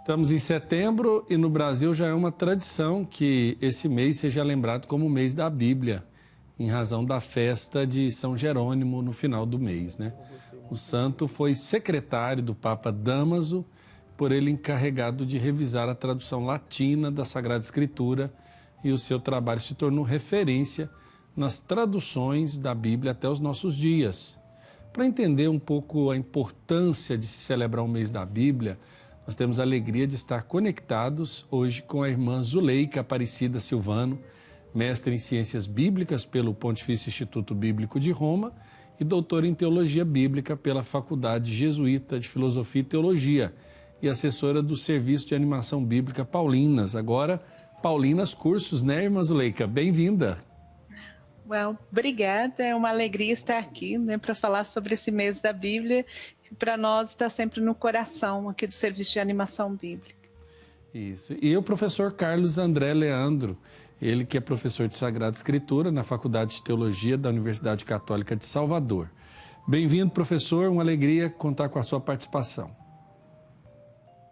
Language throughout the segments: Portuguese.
Estamos em setembro e no Brasil já é uma tradição que esse mês seja lembrado como o mês da Bíblia, em razão da festa de São Jerônimo no final do mês, né? O santo foi secretário do Papa Dámaso, por ele encarregado de revisar a tradução latina da Sagrada Escritura, e o seu trabalho se tornou referência nas traduções da Bíblia até os nossos dias. Para entender um pouco a importância de se celebrar o mês da Bíblia, nós temos a alegria de estar conectados hoje com a irmã Zuleika Aparecida Silvano, mestre em Ciências Bíblicas pelo Pontifício Instituto Bíblico de Roma e doutora em Teologia Bíblica pela Faculdade Jesuíta de Filosofia e Teologia e assessora do Serviço de Animação Bíblica Paulinas. Agora, Paulinas Cursos, né, irmã Zuleika? Bem-vinda! Obrigada, é uma alegria estar aqui, né, para falar sobre esse mês da Bíblia, que para nós está sempre no coração aqui do Serviço de Animação Bíblica. Isso, e o professor Carlos André Leandro, ele que é professor de Sagrada Escritura na Faculdade de Teologia da Universidade Católica de Salvador. Bem-vindo, professor, uma alegria contar com a sua participação.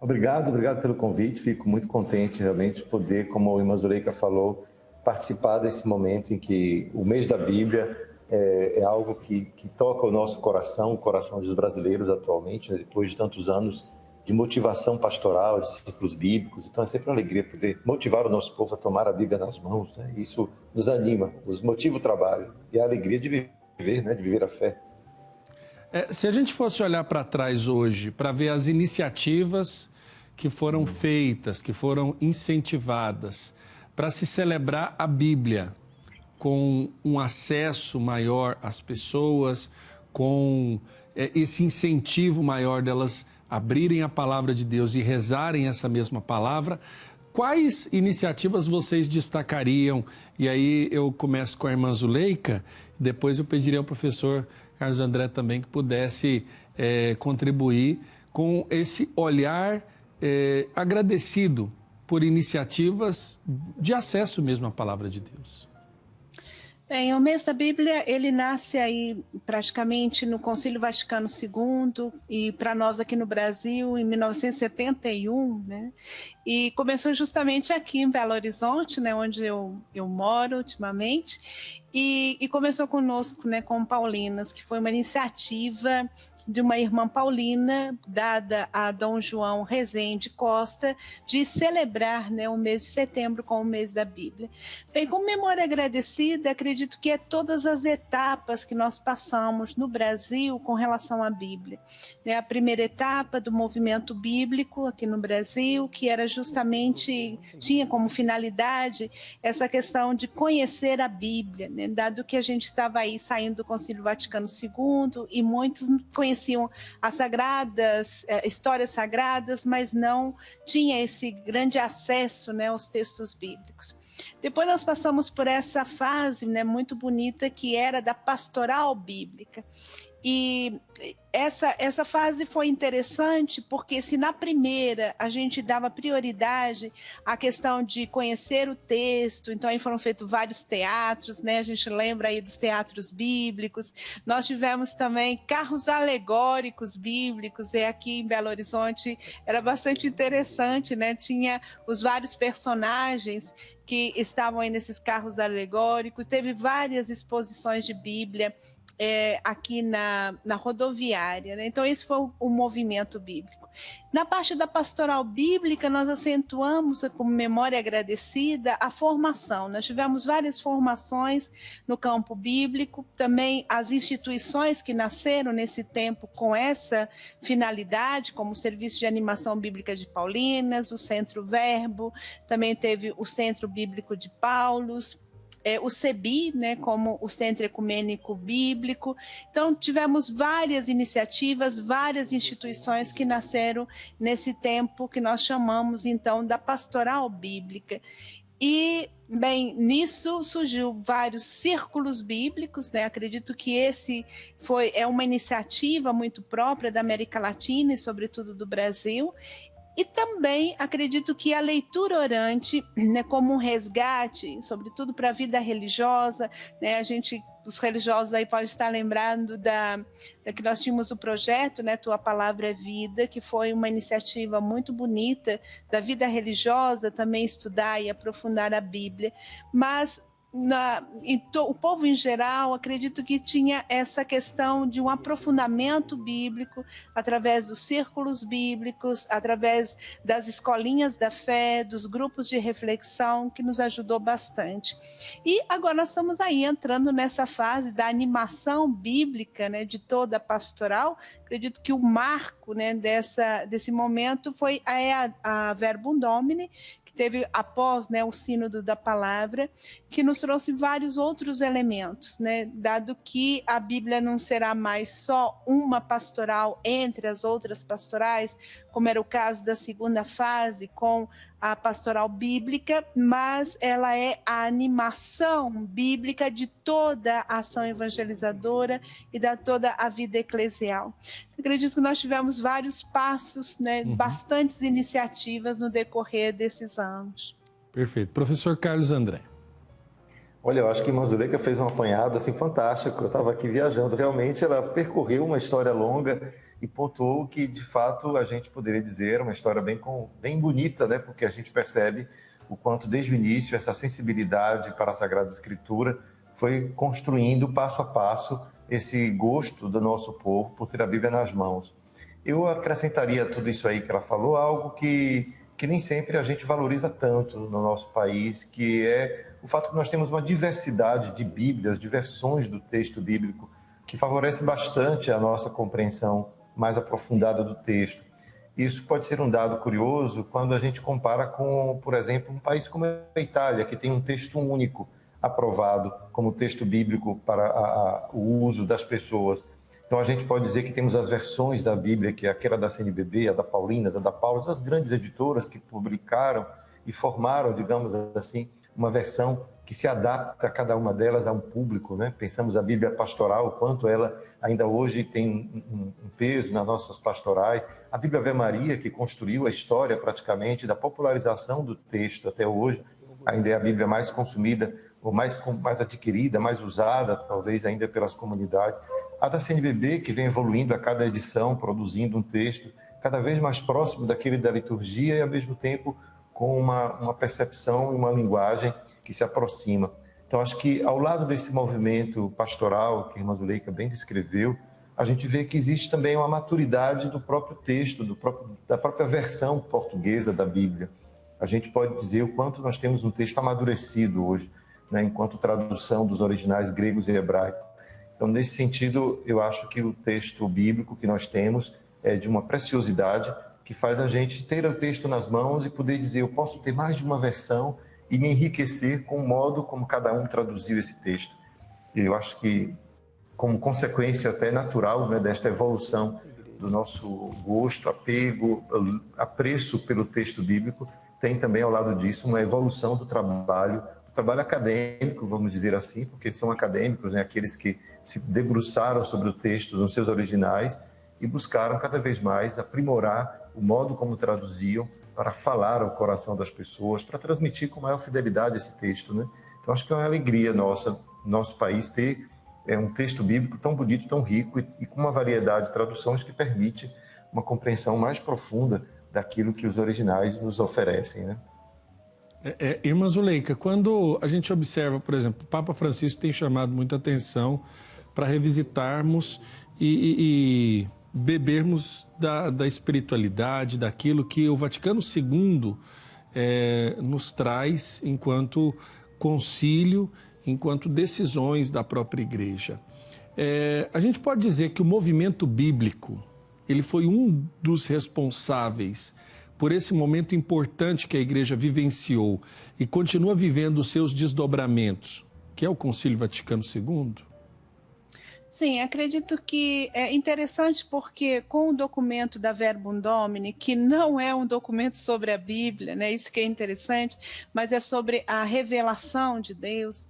Obrigado pelo convite, fico muito contente realmente de poder, como a irmã Zuleika falou, participar desse momento em que o mês da Bíblia é algo que toca o nosso coração, o coração dos brasileiros atualmente, né, depois de tantos anos de motivação pastoral, de círculos bíblicos. Então é sempre uma alegria poder motivar o nosso povo a tomar a Bíblia nas mãos, né? Isso nos anima, nos motiva o trabalho e a alegria de viver, né? De viver a fé. Se a gente fosse olhar para trás hoje, para ver as iniciativas que foram feitas, que foram incentivadas para se celebrar a Bíblia com um acesso maior às pessoas, com esse incentivo maior delas abrirem a palavra de Deus e rezarem essa mesma palavra, quais iniciativas vocês destacariam? E aí eu começo com a irmã Zuleika, depois eu pediria ao professor Carlos André também que pudesse contribuir com esse olhar agradecido por iniciativas de acesso mesmo à palavra de Deus. Bem, o mês da Bíblia, ele nasce aí praticamente no Concílio Vaticano II e para nós aqui no Brasil em 1971, né? E começou justamente aqui em Belo Horizonte, né, onde eu moro ultimamente, e começou conosco, né, com Paulinas, que foi uma iniciativa de uma irmã paulina dada a Dom João Rezende Costa de celebrar, né, o mês de setembro com o mês da Bíblia. Bem, com memória agradecida, acredito que é todas as etapas que nós passamos no Brasil com relação à Bíblia. Né, a primeira etapa do movimento bíblico aqui no Brasil, que era justamente, tinha como finalidade essa questão de conhecer a Bíblia, né? Dado que a gente estava aí saindo do Concílio Vaticano II e muitos conheciam as histórias sagradas, mas não tinha esse grande acesso, né, aos textos bíblicos. Depois nós passamos por essa fase, né, muito bonita, que era da pastoral bíblica. E essa fase foi interessante porque se na primeira a gente dava prioridade à questão de conhecer o texto, então aí foram feitos vários teatros, né? A gente lembra aí dos teatros bíblicos. Nós tivemos também carros alegóricos bíblicos, e aqui em Belo Horizonte era bastante interessante, né? Tinha os vários personagens que estavam aí nesses carros alegóricos, teve várias exposições de Bíblia aqui na rodoviária, né? Então esse foi o movimento bíblico. Na parte da pastoral bíblica, nós acentuamos, como memória agradecida, a formação. Nós tivemos várias formações no campo bíblico, também as instituições que nasceram nesse tempo com essa finalidade, como o Serviço de Animação Bíblica de Paulinas, o Centro Verbo, também teve o Centro Bíblico de Paulos, o CEBI, né, como o Centro Ecumênico Bíblico. Então, tivemos várias iniciativas, várias instituições que nasceram nesse tempo que nós chamamos, então, da pastoral bíblica. E, bem, nisso surgiu vários círculos bíblicos, né? Acredito que esse é uma iniciativa muito própria da América Latina e, sobretudo, do Brasil. E também acredito que a leitura orante, né, como um resgate, sobretudo para a vida religiosa, né, os religiosos aí podem estar lembrando da que nós tínhamos o projeto, né, Tua Palavra é Vida, que foi uma iniciativa muito bonita da vida religiosa, também estudar e aprofundar a Bíblia, mas o povo em geral, acredito que tinha essa questão de um aprofundamento bíblico através dos círculos bíblicos, através das escolinhas da fé, dos grupos de reflexão, que nos ajudou bastante. E agora nós estamos aí entrando nessa fase da animação bíblica, né, de toda a pastoral. Acredito que o marco, né, desse momento foi a Verbum Domini, que teve após, né, o sínodo da palavra, que nos trouxe vários outros elementos, né, dado que a Bíblia não será mais só uma pastoral entre as outras pastorais, como era o caso da segunda fase com a pastoral bíblica, mas ela é a animação bíblica de toda a ação evangelizadora e da toda a vida eclesial. Acredito que nós tivemos vários passos, né, bastantes iniciativas no decorrer desses anos. Perfeito. Professor Carlos André. Olha, eu acho que Irmã Zuleika fez um apanhado assim, fantástico. Eu estava aqui viajando. Realmente, ela percorreu uma história longa e pontuou que, de fato, a gente poderia dizer uma história bem bonita, né? Porque a gente percebe o quanto, desde o início, essa sensibilidade para a Sagrada Escritura foi construindo, passo a passo, esse gosto do nosso povo por ter a Bíblia nas mãos. Eu acrescentaria a tudo isso aí que ela falou, algo que nem sempre a gente valoriza tanto no nosso país, que é o fato que nós temos uma diversidade de Bíblias, de versões do texto bíblico, que favorece bastante a nossa compreensão mais aprofundada do texto. Isso pode ser um dado curioso quando a gente compara com, por exemplo, um país como a Itália, que tem um texto único aprovado como texto bíblico para o uso das pessoas. Então, a gente pode dizer que temos as versões da Bíblia, que é aquela da CNBB, a da Paulinas, a da Paulus, as grandes editoras que publicaram e formaram, digamos assim, uma versão que se adapta a cada uma delas a um público, né? Pensamos a Bíblia pastoral, o quanto ela ainda hoje tem um peso nas nossas pastorais. A Bíblia Ave Maria, que construiu a história praticamente da popularização do texto até hoje, ainda é a Bíblia mais consumida, ou mais adquirida, mais usada, talvez ainda pelas comunidades. A da CNBB, que vem evoluindo a cada edição, produzindo um texto cada vez mais próximo daquele da liturgia e, ao mesmo tempo, com uma percepção e uma linguagem que se aproxima. Então, acho que, ao lado desse movimento pastoral, que a irmã Zuleika bem descreveu, a gente vê que existe também uma maturidade do próprio texto, da própria versão portuguesa da Bíblia. A gente pode dizer o quanto nós temos um texto amadurecido hoje, né, enquanto tradução dos originais gregos e hebraicos. Então, nesse sentido, eu acho que o texto bíblico que nós temos é de uma preciosidade que faz a gente ter o texto nas mãos e poder dizer, eu posso ter mais de uma versão e me enriquecer com o modo como cada um traduziu esse texto. E eu acho que, como consequência até natural, né, desta evolução do nosso gosto, apego, apreço pelo texto bíblico, tem também ao lado disso uma evolução do trabalho acadêmico, vamos dizer assim, porque são acadêmicos, né, aqueles que se debruçaram sobre o texto nos seus originais e buscaram cada vez mais aprimorar o modo como traduziam para falar ao coração das pessoas, para transmitir com maior fidelidade esse texto, né? Então, acho que é uma alegria nosso país ter um texto bíblico tão bonito, tão rico e com uma variedade de traduções que permite uma compreensão mais profunda daquilo que os originais nos oferecem, né? Irmã Zuleika, quando a gente observa, por exemplo, o Papa Francisco tem chamado muita atenção para revisitarmos e bebermos da espiritualidade, daquilo que o Vaticano II nos traz enquanto concílio, enquanto decisões da própria Igreja. A gente pode dizer que o movimento bíblico ele foi um dos responsáveis por esse momento importante que a Igreja vivenciou e continua vivendo os seus desdobramentos, que é o Concílio Vaticano II? Sim, acredito que é interessante porque com o documento da Verbum Domini, que não é um documento sobre a Bíblia, né? Isso que é interessante, mas é sobre a revelação de Deus.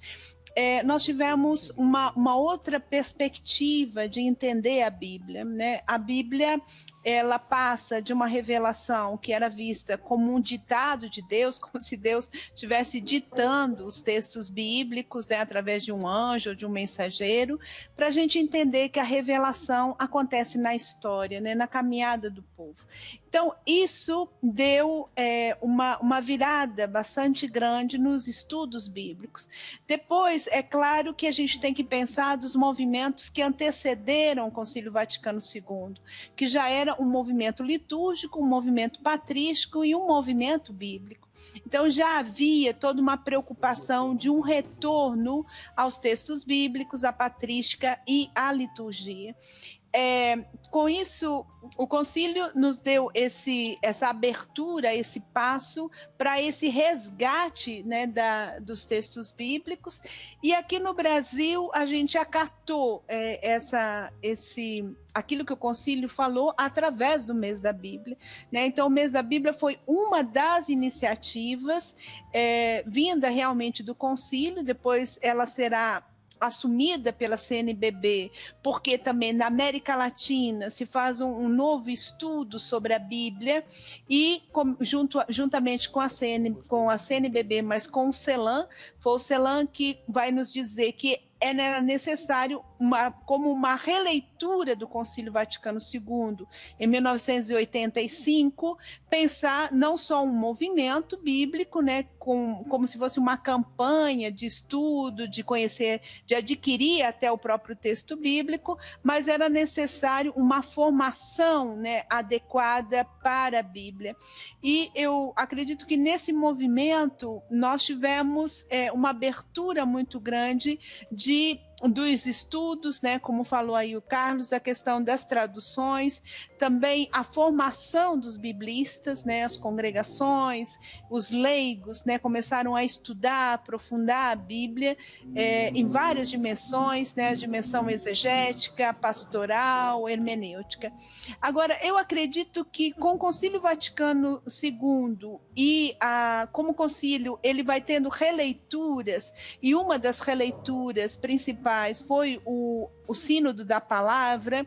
nós tivemos uma outra perspectiva de entender a Bíblia, né? A Bíblia, ela passa de uma revelação que era vista como um ditado de Deus, como se Deus estivesse ditando os textos bíblicos, né, através de um anjo ou de um mensageiro, para a gente entender que a revelação acontece na história, né, na caminhada do povo. Então, isso deu uma virada bastante grande nos estudos bíblicos. Depois, é claro que a gente tem que pensar dos movimentos que antecederam o Concílio Vaticano II, que já era um movimento litúrgico, um movimento patrístico e um movimento bíblico. Então, já havia toda uma preocupação de um retorno aos textos bíblicos, à patrística e à liturgia. Com isso, o concílio nos deu essa abertura, esse passo para esse resgate, né, dos textos bíblicos. E aqui no Brasil, a gente acatou aquilo que o concílio falou através do Mês da Bíblia, né? Então, o Mês da Bíblia foi uma das iniciativas vinda realmente do concílio, depois ela será assumida pela CNBB, porque também na América Latina se faz um novo estudo sobre a Bíblia e juntamente com a CNBB, mas com o CELAM, foi o CELAM que vai nos dizer que era necessário, como uma releitura do Concílio Vaticano II, em 1985, pensar não só um movimento bíblico, né, como se fosse uma campanha de estudo, de conhecer, de adquirir até o próprio texto bíblico, mas era necessário uma formação, né, adequada para a Bíblia. E eu acredito que nesse movimento nós tivemos uma abertura muito grande dos estudos, né, como falou aí o Carlos, a questão das traduções, também a formação dos biblistas, né, as congregações, os leigos, né, começaram a estudar, aprofundar a Bíblia em várias dimensões, né, a dimensão exegética, pastoral, hermenêutica. Agora, eu acredito que com o Concílio Vaticano II e como o concílio ele vai tendo releituras, e uma das releituras principais foi o Sínodo da Palavra,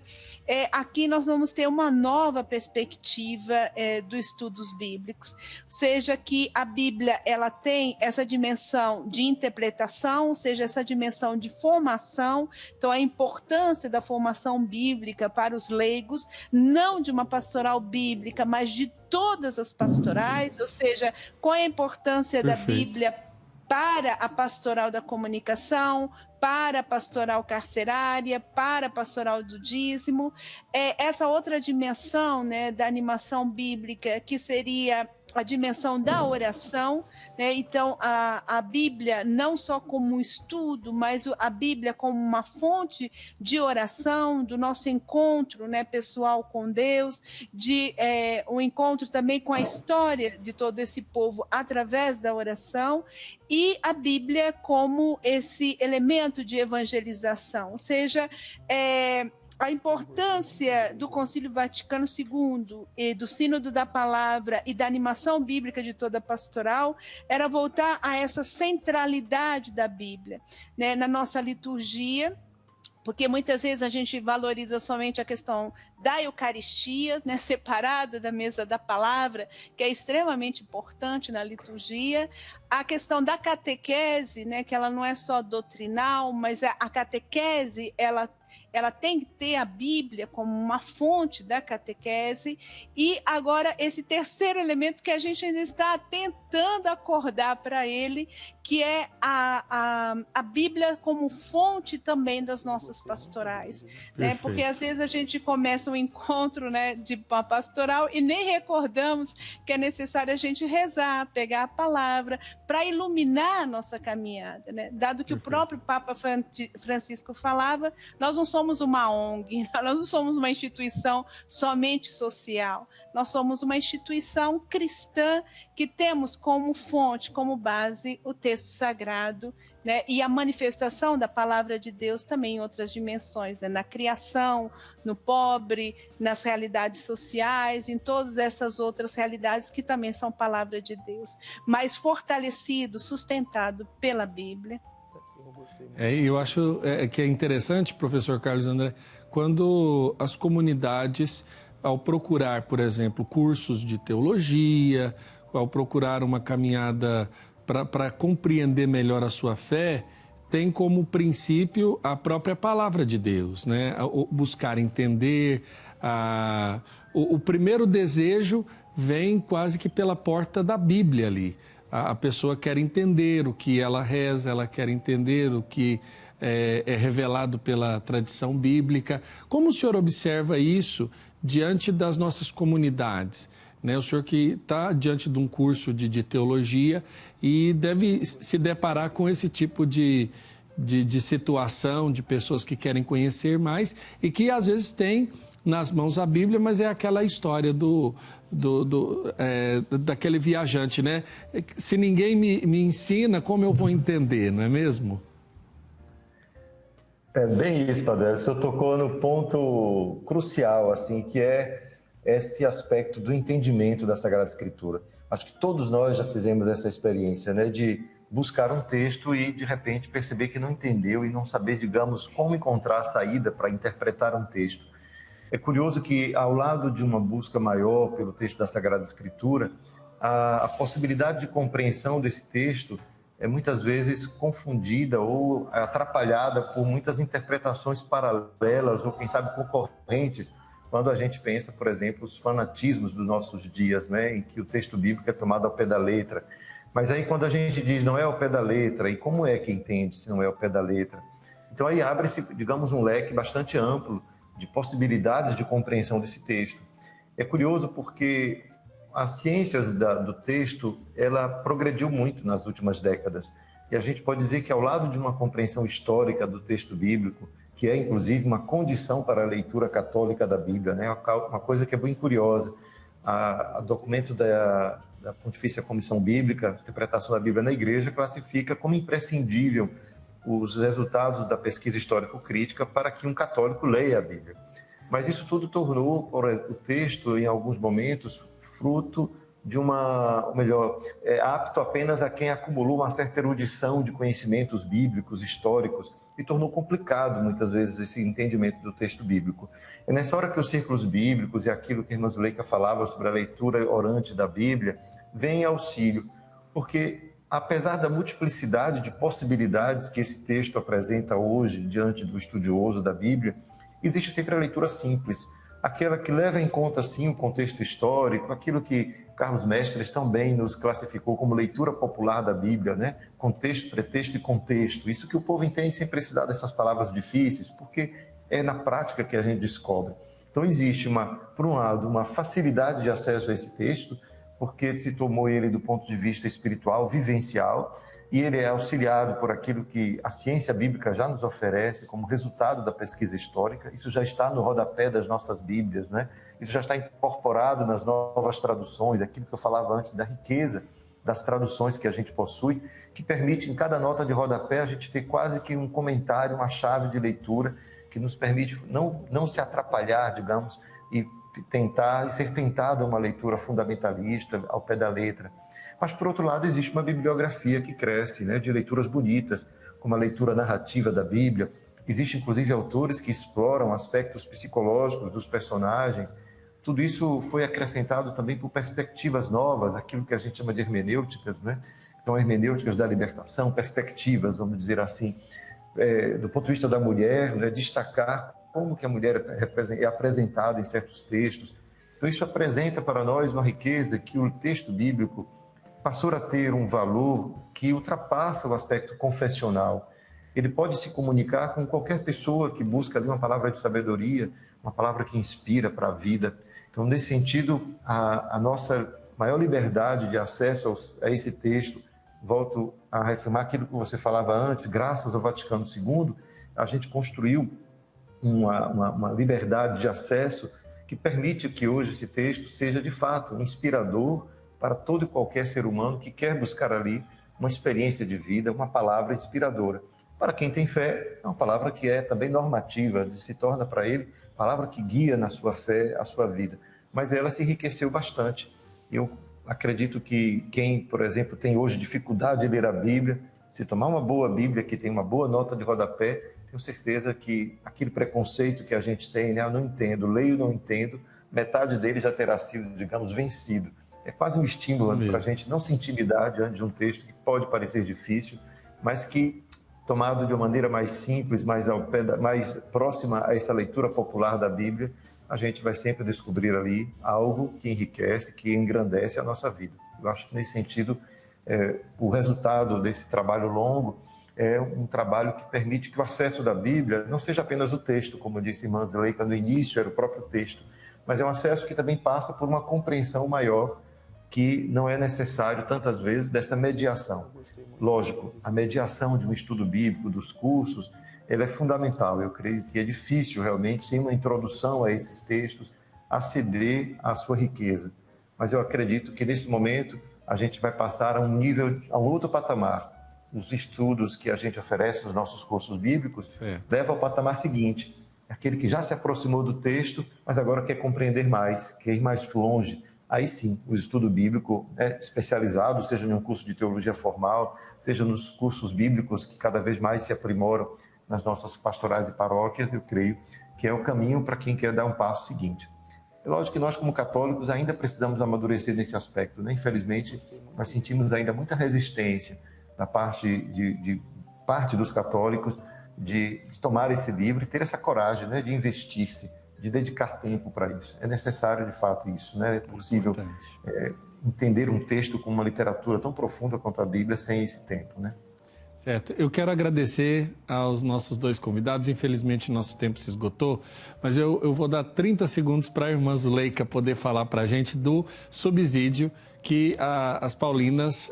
aqui nós vamos ter uma nova perspectiva dos estudos bíblicos, ou seja, que a Bíblia ela tem essa dimensão de interpretação, ou seja, essa dimensão de formação, então a importância da formação bíblica para os leigos, não de uma pastoral bíblica, mas de todas as pastorais, ou seja, qual é a importância da Bíblia para a pastoral da comunicação, para a pastoral carcerária, para a pastoral do dízimo, essa outra dimensão, né, da animação bíblica, que seria a dimensão da oração, né? Então a Bíblia não só como um estudo, mas a Bíblia como uma fonte de oração, do nosso encontro, né, pessoal com Deus, um encontro também com a história de todo esse povo através da oração, e a Bíblia como esse elemento de evangelização, ou seja, a importância do Concílio Vaticano II e do Sínodo da Palavra e da animação bíblica de toda a pastoral era voltar a essa centralidade da Bíblia, né, na nossa liturgia, porque muitas vezes a gente valoriza somente a questão da Eucaristia, né, separada da mesa da palavra, que é extremamente importante na liturgia, a questão da catequese, né, que ela não é só doutrinal, mas a catequese, ela tem que ter a Bíblia como uma fonte da catequese, e agora esse terceiro elemento que a gente ainda está tentando acordar para ele, que é a Bíblia como fonte também das nossas pastorais, né? Porque às vezes a gente começa um encontro, né, de uma pastoral e nem recordamos que é necessário a gente rezar, pegar a palavra para iluminar a nossa caminhada, né? Dado que o próprio Papa Francisco falava, nós não somos uma ONG, nós não somos uma instituição somente social, nós somos uma instituição cristã que temos como fonte, como base, o texto sagrado, né? E a manifestação da palavra de Deus também em outras dimensões, né? Na criação, no pobre, nas realidades sociais, em todas essas outras realidades que também são palavra de Deus, mas fortalecido, sustentado pela Bíblia. Eu acho que é interessante, professor Carlos André, quando as comunidades, ao procurar, por exemplo, cursos de teologia, ao procurar uma caminhada para compreender melhor a sua fé, tem como princípio a própria palavra de Deus, né? Buscar entender. O primeiro desejo vem quase que pela porta da Bíblia ali. A pessoa quer entender o que ela reza, ela quer entender o que é revelado pela tradição bíblica. Como o senhor observa isso diante das nossas comunidades? O senhor que está diante de um curso de teologia e deve se deparar com esse tipo de situação, de pessoas que querem conhecer mais e que às vezes têm nas mãos a Bíblia, mas é aquela história daquele viajante, né? Se ninguém me ensina, como eu vou entender, não é mesmo? É bem isso, Padre. O senhor tocou no ponto crucial, assim, que é esse aspecto do entendimento da Sagrada Escritura. Acho que todos nós já fizemos essa experiência, né, de buscar um texto e, de repente, perceber que não entendeu e não saber, digamos, como encontrar a saída para interpretar um texto. É curioso que, ao lado de uma busca maior pelo texto da Sagrada Escritura, a possibilidade de compreensão desse texto é muitas vezes confundida ou atrapalhada por muitas interpretações paralelas ou, quem sabe, concorrentes, quando a gente pensa, por exemplo, os fanatismos dos nossos dias, né, em que o texto bíblico é tomado ao pé da letra. Mas aí quando a gente diz não é ao pé da letra, e como é que entende se não é ao pé da letra? Então aí abre-se, digamos, um leque bastante amplo de possibilidades de compreensão desse texto. É curioso porque as ciências do texto, ela progrediu muito nas últimas décadas. E a gente pode dizer que ao lado de uma compreensão histórica do texto bíblico, que é inclusive uma condição para a leitura católica da Bíblia, né? Uma coisa que é bem curiosa. A documento da Pontifícia Comissão Bíblica, interpretação da Bíblia na Igreja, classifica como imprescindível os resultados da pesquisa histórico-crítica para que um católico leia a Bíblia. Mas isso tudo tornou o texto, em alguns momentos, fruto de apto apenas a quem acumulou uma certa erudição de conhecimentos bíblicos, históricos, e tornou complicado, muitas vezes, esse entendimento do texto bíblico. É nessa hora que os círculos bíblicos e aquilo que a irmã Zuleika falava sobre a leitura orante da Bíblia, vem em auxílio, porque apesar da multiplicidade de possibilidades que esse texto apresenta hoje diante do estudioso da Bíblia, existe sempre a leitura simples, aquela que leva em conta, sim, o contexto histórico, aquilo que Carlos Mestres também nos classificou como leitura popular da Bíblia, né? Contexto, pretexto e contexto. Isso que o povo entende sem precisar dessas palavras difíceis, porque é na prática que a gente descobre. Então existe, por um lado, uma facilidade de acesso a esse texto, porque se tomou ele do ponto de vista espiritual, vivencial, e ele é auxiliado por aquilo que a ciência bíblica já nos oferece como resultado da pesquisa histórica. Isso já está no rodapé das nossas Bíblias, né? Isso já está incorporado nas novas traduções, aquilo que eu falava antes da riqueza das traduções que a gente possui, que permite em cada nota de rodapé a gente ter quase que um comentário, uma chave de leitura que nos permite não se atrapalhar, digamos, e ser tentado a uma leitura fundamentalista ao pé da letra. Mas, por outro lado, existe uma bibliografia que cresce, né, de leituras bonitas, como a leitura narrativa da Bíblia. Existem, inclusive, autores que exploram aspectos psicológicos dos personagens. Tudo isso foi acrescentado também por perspectivas novas, aquilo que a gente chama de hermenêuticas, né? Então, hermenêuticas da libertação, perspectivas, vamos dizer assim, do ponto de vista da mulher, né, destacar como que a mulher é apresentada em certos textos. Então, isso apresenta para nós uma riqueza que o texto bíblico passou a ter um valor que ultrapassa o aspecto confessional. Ele pode se comunicar com qualquer pessoa que busca ali uma palavra de sabedoria, uma palavra que inspira para a vida. Então, nesse sentido, a nossa maior liberdade de acesso a esse texto, volto a reafirmar aquilo que você falava antes, graças ao Vaticano II, a gente construiu uma liberdade de acesso que permite que hoje esse texto seja, de fato, inspirador para todo e qualquer ser humano que quer buscar ali uma experiência de vida, uma palavra inspiradora. Para quem tem fé, é uma palavra que é também normativa, se torna para ele palavra que guia na sua fé a sua vida. Mas ela se enriqueceu bastante. Eu acredito que quem, por exemplo, tem hoje dificuldade de ler a Bíblia, Se tomar uma boa Bíblia que tem uma boa nota de rodapé, tenho certeza que aquele preconceito que a gente tem, né? Eu não entendo, leio, não entendo, metade dele já terá sido, digamos, vencido. É quase um estímulo para a gente não se intimidar diante de um texto que pode parecer difícil, mas que, tomado de uma maneira mais simples, mais próxima a essa leitura popular da Bíblia, a gente vai sempre descobrir ali algo que enriquece, que engrandece a nossa vida. Eu acho que, nesse sentido, o resultado desse trabalho longo é um trabalho que permite que o acesso da Bíblia não seja apenas o texto, como disse a irmã Zuleika no início, era o próprio texto, mas é um acesso que também passa por uma compreensão maior, que não é necessário, tantas vezes, dessa mediação. Lógico, a mediação de um estudo bíblico, dos cursos, ela é fundamental. Eu creio que é difícil, realmente, sem uma introdução a esses textos, aceder à sua riqueza. Mas eu acredito que, nesse momento, a gente vai passar a um outro patamar. Os estudos que a gente oferece nos nossos cursos bíblicos levam ao patamar seguinte, aquele que já se aproximou do texto, mas agora quer compreender mais, quer ir mais longe. Aí sim, o estudo bíblico especializado, seja em um curso de teologia formal, seja nos cursos bíblicos que cada vez mais se aprimoram nas nossas pastorais e paróquias, eu creio que é o caminho para quem quer dar um passo seguinte. É lógico que nós, como católicos, ainda precisamos amadurecer nesse aspecto, né? Infelizmente, nós sentimos ainda muita resistência da parte dos católicos de tomar esse livro e ter essa coragem, né, de investir-se, de dedicar tempo para isso. É necessário, de fato, isso, né? É possível entender um texto com uma literatura tão profunda quanto a Bíblia sem esse tempo, né? Certo. Eu quero agradecer aos nossos dois convidados. Infelizmente, nosso tempo se esgotou, mas eu vou dar 30 segundos para a irmã Zuleika poder falar para a gente do subsídio que as Paulinas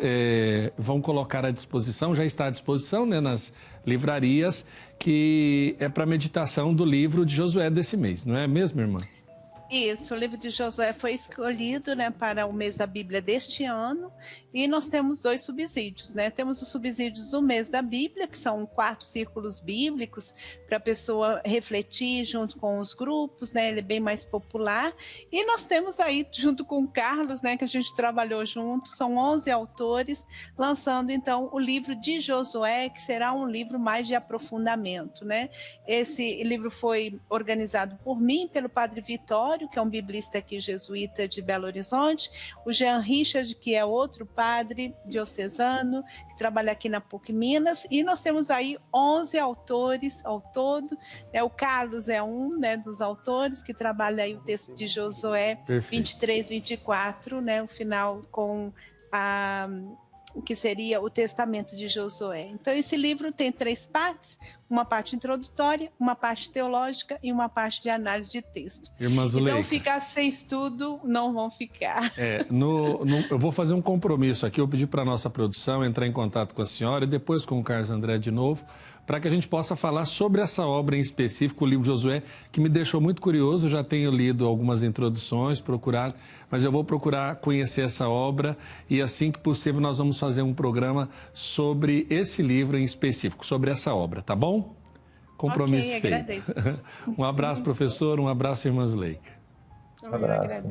vão colocar à disposição, já está à disposição, né, nas livrarias, que é para meditação do livro de Josué desse mês, não é mesmo, irmã? Isso, o livro de Josué foi escolhido, né, para o mês da Bíblia deste ano, e nós temos 2 subsídios, né? Temos os subsídios do mês da Bíblia, que são 4 círculos bíblicos para a pessoa refletir junto com os grupos, né? Ele é bem mais popular. E nós temos aí, junto com o Carlos, né, que a gente trabalhou junto, são 11 autores, lançando então o livro de Josué, que será um livro mais de aprofundamento, né? Esse livro foi organizado por mim, pelo Padre Vitório, que é um biblista aqui jesuíta de Belo Horizonte, o Jean Richard, que é outro padre diocesano, que trabalha aqui na PUC Minas, e nós temos aí 11 autores ao todo, né? O Carlos é um, né, dos autores, que trabalha aí o texto de Josué 23, 24, né, o final com o que seria o testamento de Josué. Então, esse livro tem 3 partes, uma parte introdutória, uma parte teológica e uma parte de análise de texto. Irmã Zuleika, então, ficar sem estudo, não vão ficar. Eu vou fazer um compromisso aqui, eu pedi para a nossa produção entrar em contato com a senhora e depois com o Carlos André de novo, para que a gente possa falar sobre essa obra em específico, o livro de Josué, que me deixou muito curioso. Eu já tenho lido algumas introduções, procurado, mas eu vou procurar conhecer essa obra e, assim que possível, nós vamos fazer um programa sobre esse livro em específico, sobre essa obra, tá bom? Compromisso feito. Agradeço. Um abraço, professor, um abraço, irmã Zuleika. Um abraço.